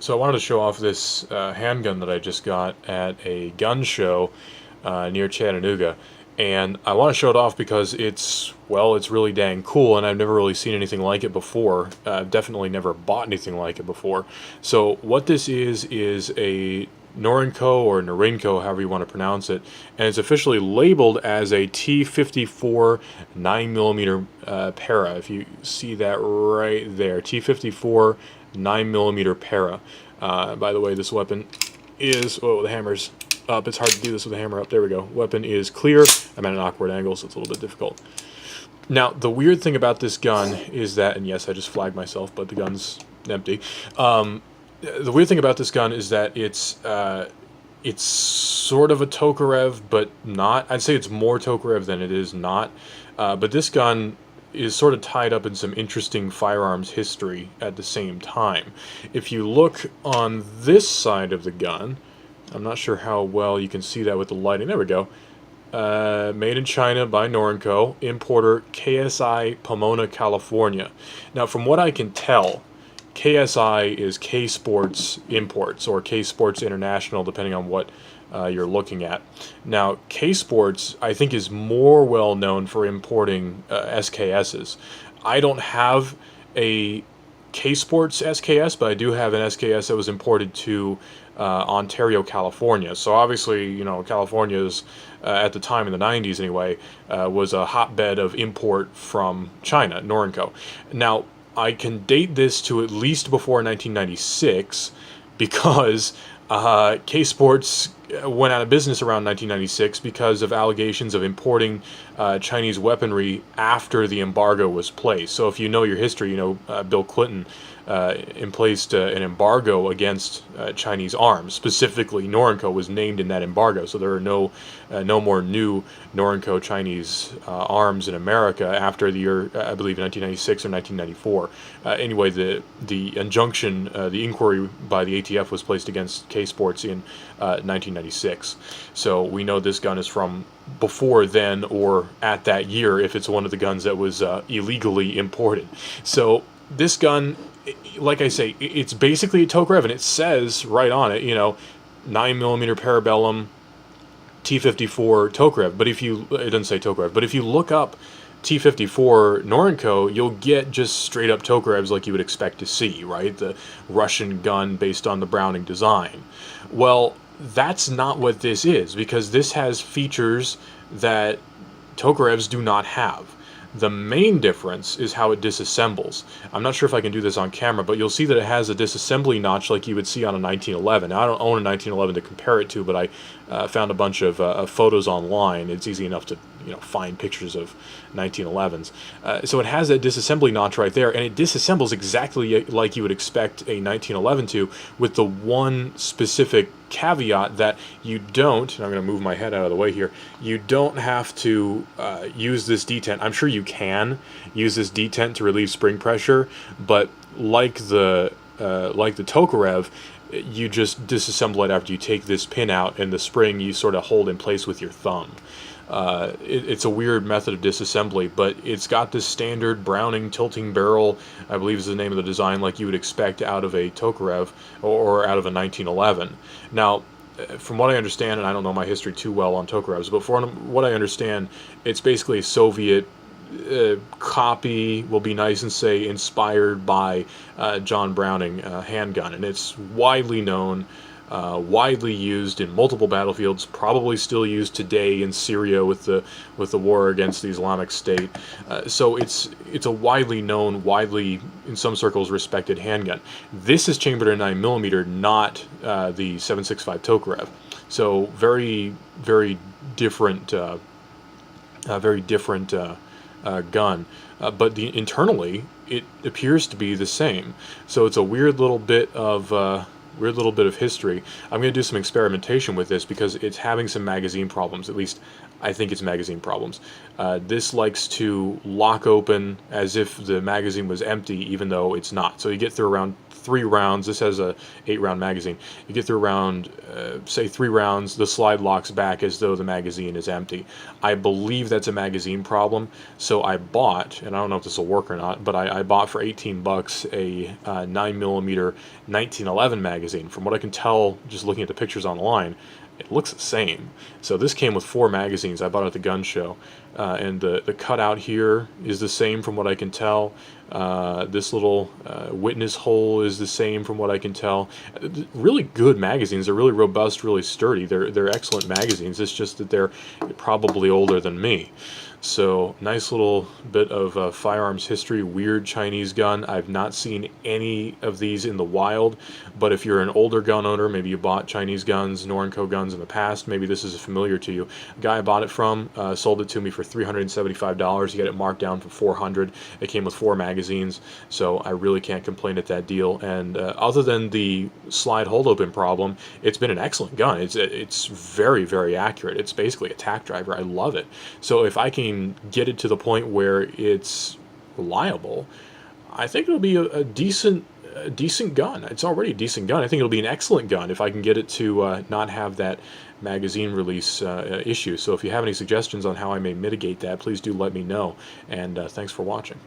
So I wanted to show off this handgun that I just got at a gun show near Chattanooga, and I want to show it off because it's really dang cool, and I've never really seen anything like it before. Definitely never bought anything like it before. So what this is a Norinco or Norinco, however you want to pronounce it, and it's officially labeled as a T54 9mm para. If you see that right there, T54 9mm para. By the way, this weapon is, oh, the hammer's up. It's hard to do this with a hammer up. There we go. Weapon is clear. I'm at an awkward angle, so it's a little bit difficult. Now, the weird thing about this gun is that, and yes, I just flagged myself, but the gun's empty. The weird thing about this gun is that it's sort of a Tokarev, but not. I'd say it's more Tokarev than it is not. But this gun is sort of tied up in some interesting firearms history at the same time. If you look on this side of the gun, I'm not sure how well you can see that with the lighting. There we go. Made in China by Norinco, importer KSI, Pomona, California. Now, from what I can tell, KSI is K Sports Imports or K Sports International, depending on what you're looking at. Now, K Sports, I think, is more well known for importing SKSs. I don't have a K Sports SKS, but I do have an SKS that was imported to Ontario, California. So obviously, you know, California's at the time in the 90s anyway, was a hotbed of import from China, Norinco. Now, I can date this to at least before 1996 because K Sports went out of business around 1996 because of allegations of importing Chinese weaponry after the embargo was placed. So if you know your history, you know Bill Clinton placed an embargo against Chinese arms. Specifically, Norinco was named in that embargo, so there are no more new Norinco Chinese arms in America after the year, I believe, 1996 or 1994. Anyway, the injunction, the inquiry by the ATF was placed against K Sports in 1996. So we know this gun is from before then or at that year if it's one of the guns that was illegally imported. So this gun, like I say, it's basically a Tokarev, and it says right on it, you know, 9mm Parabellum T54 Tokarev. But if you, it doesn't say Tokarev, but if you look up T54 Norinco, you'll get just straight up Tokarevs like you would expect to see, right? The Russian gun based on the Browning design. Well, that's not what this is, because this has features that Tokarevs do not have. The main difference is how it disassembles. I'm not sure if I can do this on camera, but you'll see that it has a disassembly notch like you would see on a 1911. Now, I don't own a 1911 to compare it to, but I found a bunch of photos online. It's easy enough to, you know, find pictures of 1911s. So it has that disassembly notch right there, and it disassembles exactly like you would expect a 1911 to, with the one specific caveat that you don't, and I'm going to move my head out of the way here, you don't have to use this detent. I'm sure you can use this detent to relieve spring pressure, but like the Tokarev, you just disassemble it after you take this pin out, and the spring you sort of hold in place with your thumb. It's a weird method of disassembly, but it's got this standard Browning tilting barrel, I believe is the name of the design, like you would expect out of a Tokarev or out of a 1911. Now, from what I understand, and I don't know my history too well on Tokarevs, but from what I understand, it's basically a Soviet copy, will be nice and say inspired by John Browning handgun, and it's widely known, widely used in multiple battlefields, probably still used today in Syria with the war against the Islamic State. So it's a widely known, widely in some circles respected handgun. This is chambered in 9mm, not the 7.65 Tokarev. So very different, gun. But internally, it appears to be the same. So it's a weird little bit of history. I'm going to do some experimentation with this because it's having some magazine problems. At least I think it's magazine problems. This likes to lock open as if the magazine was empty, even though it's not. So you get through around 3 rounds. This has a 8-round magazine. You get through around, say 3 rounds, the slide locks back as though the magazine is empty. I believe that's a magazine problem, so I bought, and I don't know if this will work or not, but I bought for 18 bucks a 9mm 1911 magazine. From what I can tell, just looking at the pictures online, it looks the same. So this came with 4 magazines. I bought it at the gun show, and the cutout here is the same from what I can tell. This little witness hole is the same from what I can tell. Really good magazines. They're really robust, really sturdy. They're excellent magazines. It's just that they're probably older than me. So nice little bit of firearms history. Weird Chinese gun. I've not seen any of these in the wild, but if you're an older gun owner, maybe you bought Chinese guns, Norinco guns in the past, maybe this is familiar to you. The guy I bought it from sold it to me for $375. He got it marked down for $400. It came with 4 magazines, so I really can't complain at that deal. And other than the slide hold open problem, it's been an excellent gun. It's very, very accurate. It's basically a tack driver. I love it. So if I can get it to the point where it's reliable, I think it'll be a decent gun. It's already a decent gun. I think it'll be an excellent gun if I can get it to not have that magazine release issue. So if you have any suggestions on how I may mitigate that, please do let me know. And thanks for watching.